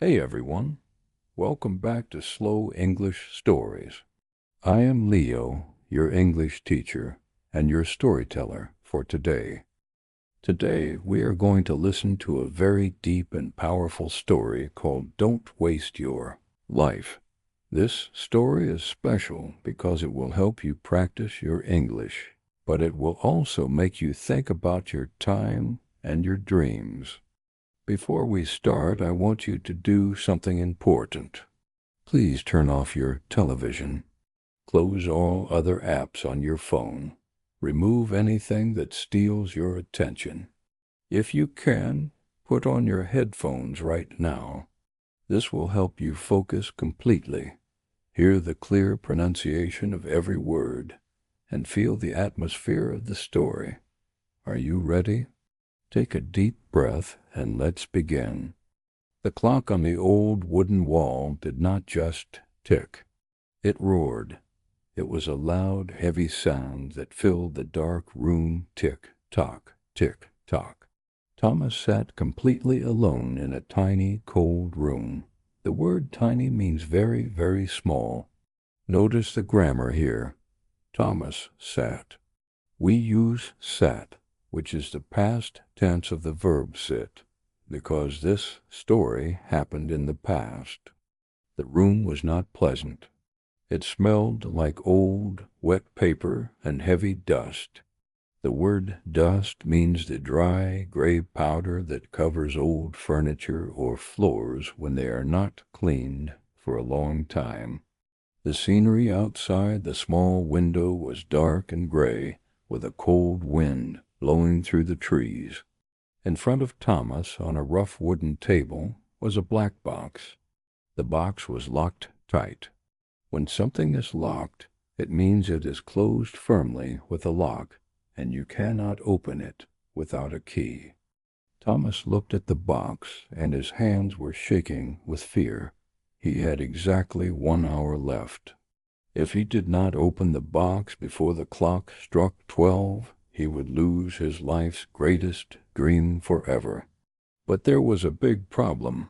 Hey everyone, welcome back to Slow English Stories. I am Leo, your English teacher and your storyteller for today. Today we are going to listen to a very deep and powerful story called Don't Waste Your Life. This story is special because it will help you practice your English, but it will also make you think about your time and your dreams. Before we start, I want you to do something important. Please turn off your television. Close all other apps on your phone. Remove anything that steals your attention. If you can, put on your headphones right now. This will help you focus completely. Hear the clear pronunciation of every word and feel the atmosphere of the story. Are you ready? Take a deep breath and let's begin. The clock on the old wooden wall did not just tick. It roared. It was a loud, heavy sound that filled the dark room. Tick-tock, tick-tock. Thomas sat completely alone in a tiny, cold room. The word tiny means very, very small. Notice the grammar here. Thomas sat. We use sat, which is the past tense of the verb sit, because this story happened in the past. The room was not pleasant. It smelled like old, wet paper and heavy dust. The word dust means the dry, gray powder that covers old furniture or floors when they are not cleaned for a long time. The scenery outside the small window was dark and gray, with a cold wind blowing through the trees. In front of Thomas, on a rough wooden table, was a black box. The box was locked tight. When something is locked, it means it is closed firmly with a lock, and you cannot open it without a key. Thomas looked at the box, and his hands were shaking with fear. He had exactly 1 hour left. If he did not open the box before the clock struck 12, he would lose his life's greatest dream forever. But there was a big problem.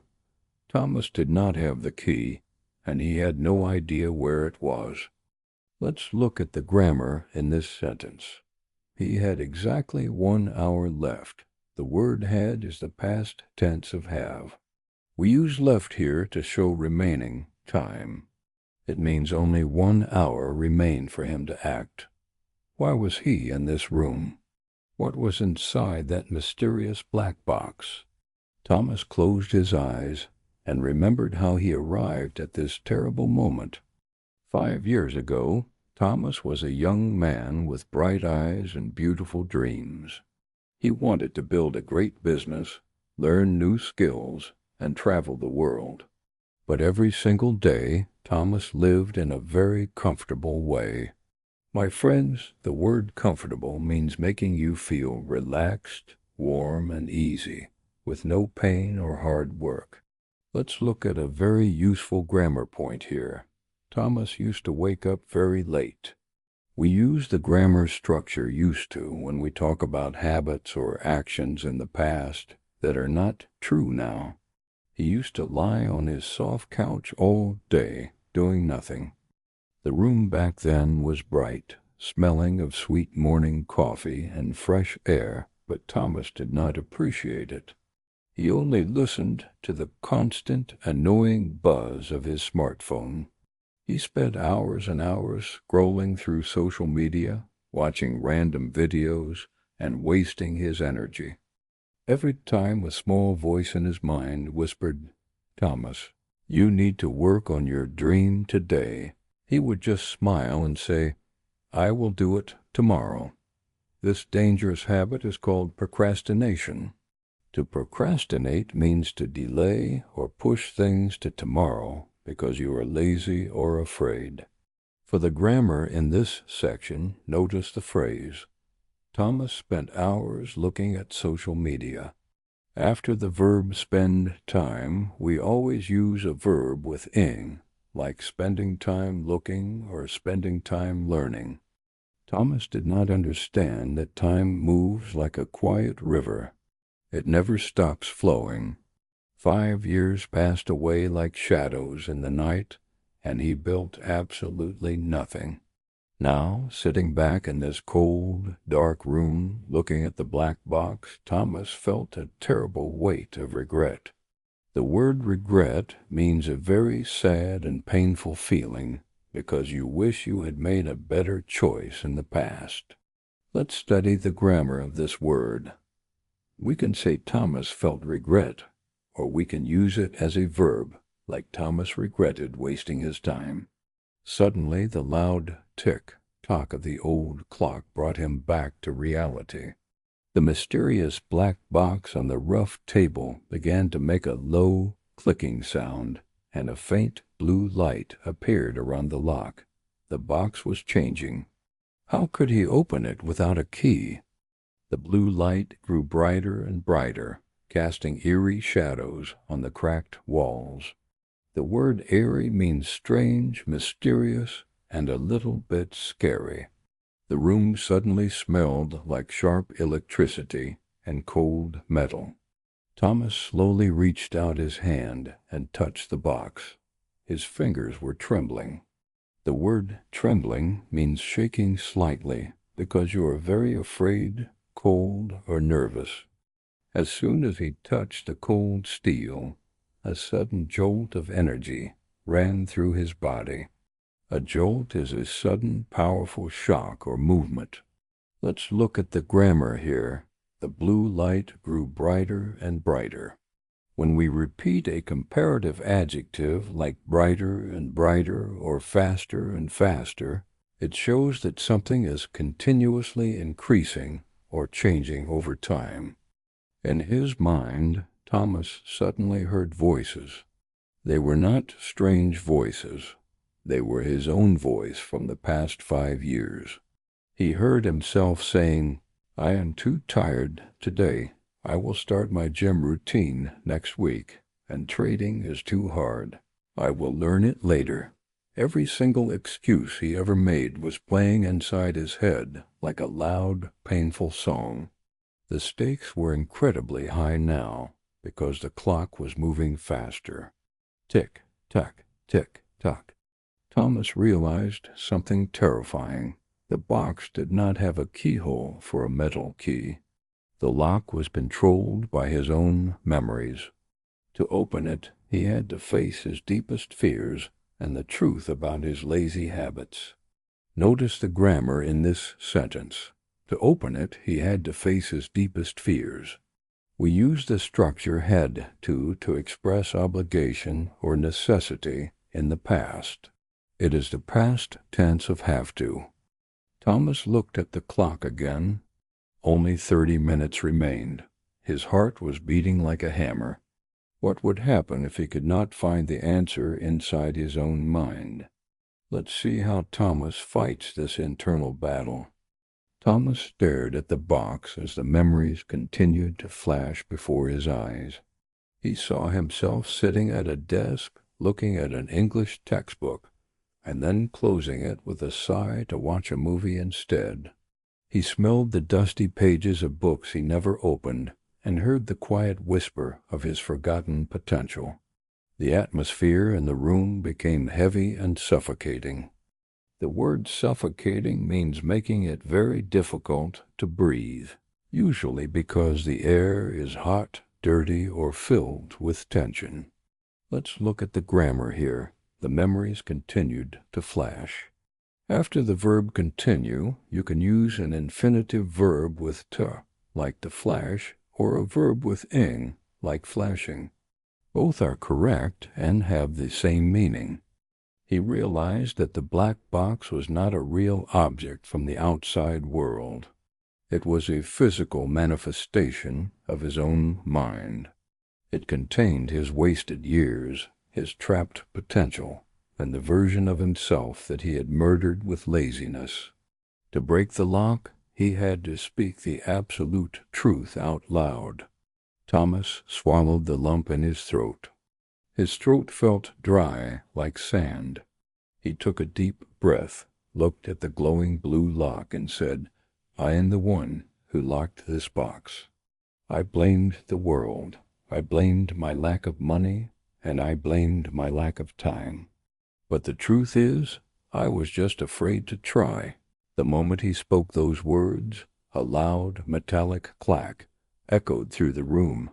Thomas did not have the key, and he had no idea where it was. Let's look at the grammar in this sentence. He had exactly 1 hour left. The word had is the past tense of have. We use left here to show remaining time. It means only 1 hour remained for him to act. Why was he in this room? What was inside that mysterious black box? Thomas closed his eyes and remembered how he arrived at this terrible moment. 5 years ago, Thomas was a young man with bright eyes and beautiful dreams. He wanted to build a great business, learn new skills, and travel the world. But every single day, Thomas lived in a very comfortable way. My friends, the word comfortable means making you feel relaxed, warm, and easy, with no pain or hard work. Let's look at a very useful grammar point here. Thomas used to wake up very late. We use the grammar structure used to when we talk about habits or actions in the past that are not true now. He used to lie on his soft couch all day, doing nothing. The room back then was bright, smelling of sweet morning coffee and fresh air, but Thomas did not appreciate it. He only listened to the constant, annoying buzz of his smartphone. He spent hours and hours scrolling through social media, watching random videos, and wasting his energy. Every time a small voice in his mind whispered, "Thomas, you need to work on your dream today," he would just smile and say, "I will do it tomorrow." This dangerous habit is called procrastination. To procrastinate means to delay or push things to tomorrow because you are lazy or afraid. For the grammar in this section, notice the phrase, Thomas spent hours looking at social media. After the verb spend time, we always use a verb with ing, like spending time looking or spending time learning. Thomas did not understand that time moves like a quiet river. It never stops flowing. 5 years passed away like shadows in the night, and he built absolutely nothing. Now, sitting back in this cold, dark room, looking at the black box, Thomas felt a terrible weight of regret. The word regret means a very sad and painful feeling because you wish you had made a better choice in the past. Let's study the grammar of this word. We can say Thomas felt regret, or we can use it as a verb, like Thomas regretted wasting his time. Suddenly, the loud tick-tock of the old clock brought him back to reality. The mysterious black box on the rough table began to make a low, clicking sound, and a faint blue light appeared around the lock. The box was changing. How could he open it without a key? The blue light grew brighter and brighter, casting eerie shadows on the cracked walls. The word eerie means strange, mysterious, and a little bit scary. The room suddenly smelled like sharp electricity and cold metal. Thomas slowly reached out his hand and touched the box. His fingers were trembling. The word trembling means shaking slightly because you are very afraid, cold, or nervous. As soon as he touched the cold steel, a sudden jolt of energy ran through his body. A jolt is a sudden, powerful shock or movement. Let's look at the grammar here. The blue light grew brighter and brighter. When we repeat a comparative adjective like brighter and brighter or faster and faster, it shows that something is continuously increasing or changing over time. In his mind, Thomas suddenly heard voices. They were not strange voices. They were his own voice from the past 5 years. He heard himself saying, "I am too tired today. I will start my gym routine next week, and trading is too hard. I will learn it later." Every single excuse he ever made was playing inside his head like a loud, painful song. The stakes were incredibly high now, because the clock was moving faster. Tick, tock, tick, tock. Thomas realized something terrifying. The box did not have a keyhole for a metal key. The lock was controlled by his own memories. To open it, he had to face his deepest fears and the truth about his lazy habits. Notice the grammar in this sentence. To open it, he had to face his deepest fears. We use the structure had to express obligation or necessity in the past. It is the past tense of have to. Thomas looked at the clock again. Only 30 minutes remained. His heart was beating like a hammer. What would happen if he could not find the answer inside his own mind? Let's see how Thomas fights this internal battle. Thomas stared at the box as the memories continued to flash before his eyes. He saw himself sitting at a desk looking at an English textbook, and then closing it with a sigh to watch a movie instead. He smelled the dusty pages of books he never opened and heard the quiet whisper of his forgotten potential. The atmosphere in the room became heavy and suffocating. The word suffocating means making it very difficult to breathe, usually because the air is hot, dirty, or filled with tension. Let's look at the grammar here. The memories continued to flash. After the verb continue, you can use an infinitive verb with to, like to flash, or a verb with ing, like flashing. Both are correct and have the same meaning. He realized that the black box was not a real object from the outside world. It was a physical manifestation of his own mind. It contained his wasted years, his trapped potential, and the version of himself that he had murdered with laziness. To break the lock, he had to speak the absolute truth out loud. Thomas swallowed the lump in his throat. His throat felt dry like sand. He took a deep breath, looked at the glowing blue lock, and said, "I am the one who locked this box. I blamed the world. I blamed my lack of money, and I blamed my lack of time. But the truth is, I was just afraid to try. The moment he spoke those words, a loud, metallic clack echoed through the room.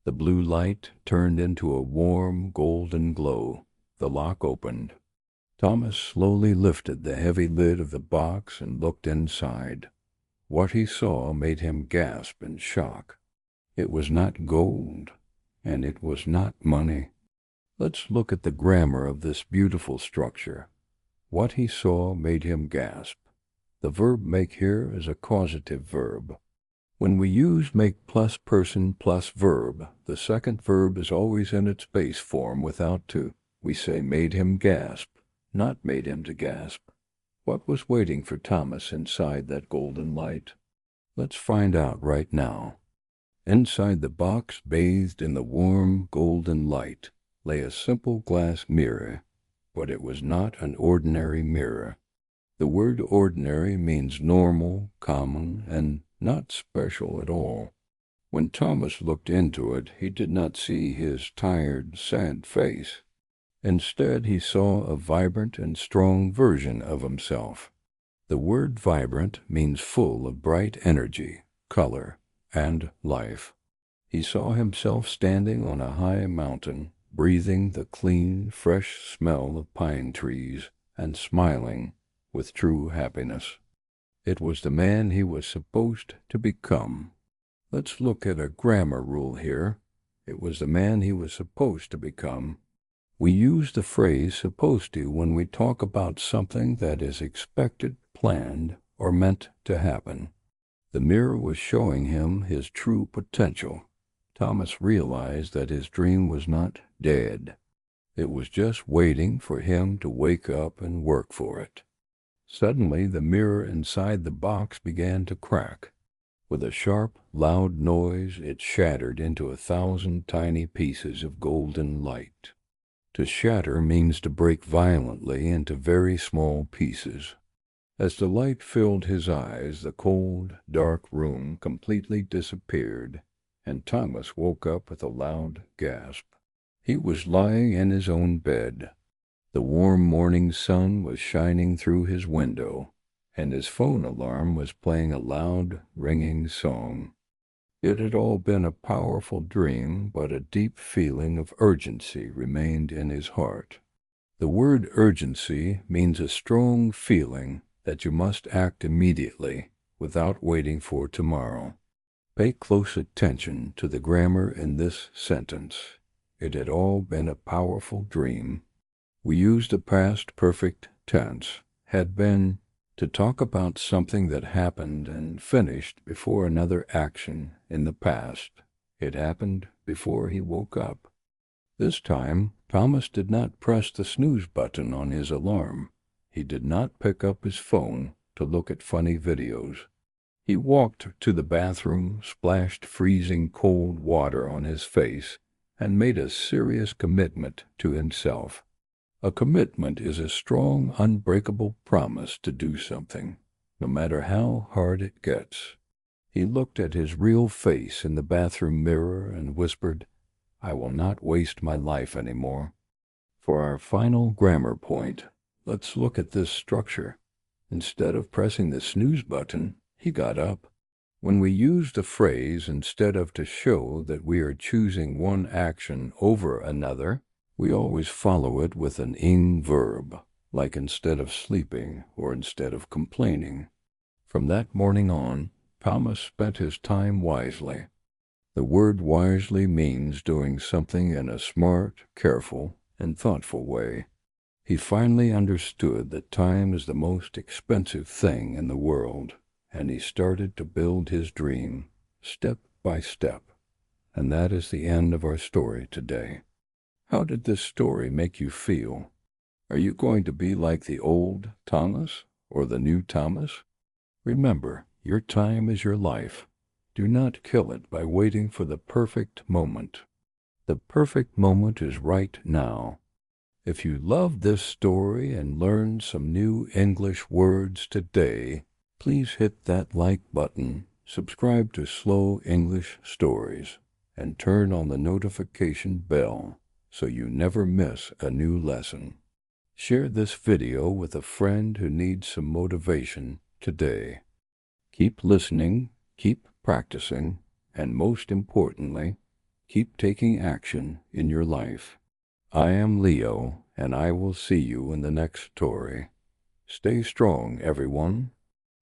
The blue light turned into a warm, golden glow. The lock opened. Thomas slowly lifted the heavy lid of the box and looked inside. What he saw made him gasp in shock. It was not gold, and it was not money. Let's look at the grammar of this beautiful structure. What he saw made him gasp. The verb make here is a causative verb. When we use make plus person plus verb, the second verb is always in its base form without to. We say made him gasp, not made him to gasp. What was waiting for Thomas inside that golden light? Let's find out right now. Inside the box, bathed in the warm golden light, lay a simple glass mirror, but it was not an ordinary mirror. The word ordinary means normal, common, and not special at all. When Thomas looked into it, he did not see his tired, sad face. Instead, he saw a vibrant and strong version of himself. The word vibrant means full of bright energy, color, and life. He saw himself standing on a high mountain, breathing the clean, fresh smell of pine trees, and smiling with true happiness. It was the man he was supposed to become. Let's look at a grammar rule here. It was the man he was supposed to become. We use the phrase supposed to when we talk about something that is expected, planned, or meant to happen. The mirror was showing him his true potential. Thomas realized that his dream was not dead. It was just waiting for him to wake up and work for it. Suddenly, the mirror inside the box began to crack. With a sharp, loud noise, it shattered into 1,000 tiny pieces of golden light. To shatter means to break violently into very small pieces. As the light filled his eyes, the cold, dark room completely disappeared, and Thomas woke up with a loud gasp. He was lying in his own bed. The warm morning sun was shining through his window, and his phone alarm was playing a loud, ringing song. It had all been a powerful dream, but a deep feeling of urgency remained in his heart. The word urgency means a strong feeling that you must act immediately, without waiting for tomorrow. Pay close attention to the grammar in this sentence. It had all been a powerful dream. We use the past perfect tense, had been, to talk about something that happened and finished before another action in the past. It happened before he woke up. This time, Thomas did not press the snooze button on his alarm. He did not pick up his phone to look at funny videos. He walked to the bathroom, splashed freezing cold water on his face, and made a serious commitment to himself. A commitment is a strong, unbreakable promise to do something, no matter how hard it gets. He looked at his real face in the bathroom mirror and whispered, "I will not waste my life anymore." For our final grammar point, let's look at this structure. Instead of pressing the snooze button, he got up. When we use the phrase instead of to show that we are choosing one action over another, we always follow it with an ing verb, like instead of sleeping or instead of complaining. From that morning on, Thomas spent his time wisely. The word wisely means doing something in a smart, careful, and thoughtful way. He finally understood that time is the most expensive thing in the world, and he started to build his dream, step by step. And that is the end of our story today. How did this story make you feel? Are you going to be like the old Thomas or the new Thomas? Remember, your time is your life. Do not kill it by waiting for the perfect moment. The perfect moment is right now. If you loved this story and learned some new English words today, please hit that like button, subscribe to Slow English Stories, and turn on the notification bell so you never miss a new lesson. Share this video with a friend who needs some motivation today. Keep listening, keep practicing, and most importantly, keep taking action in your life. I am Leo, and I will see you in the next story. Stay strong, everyone.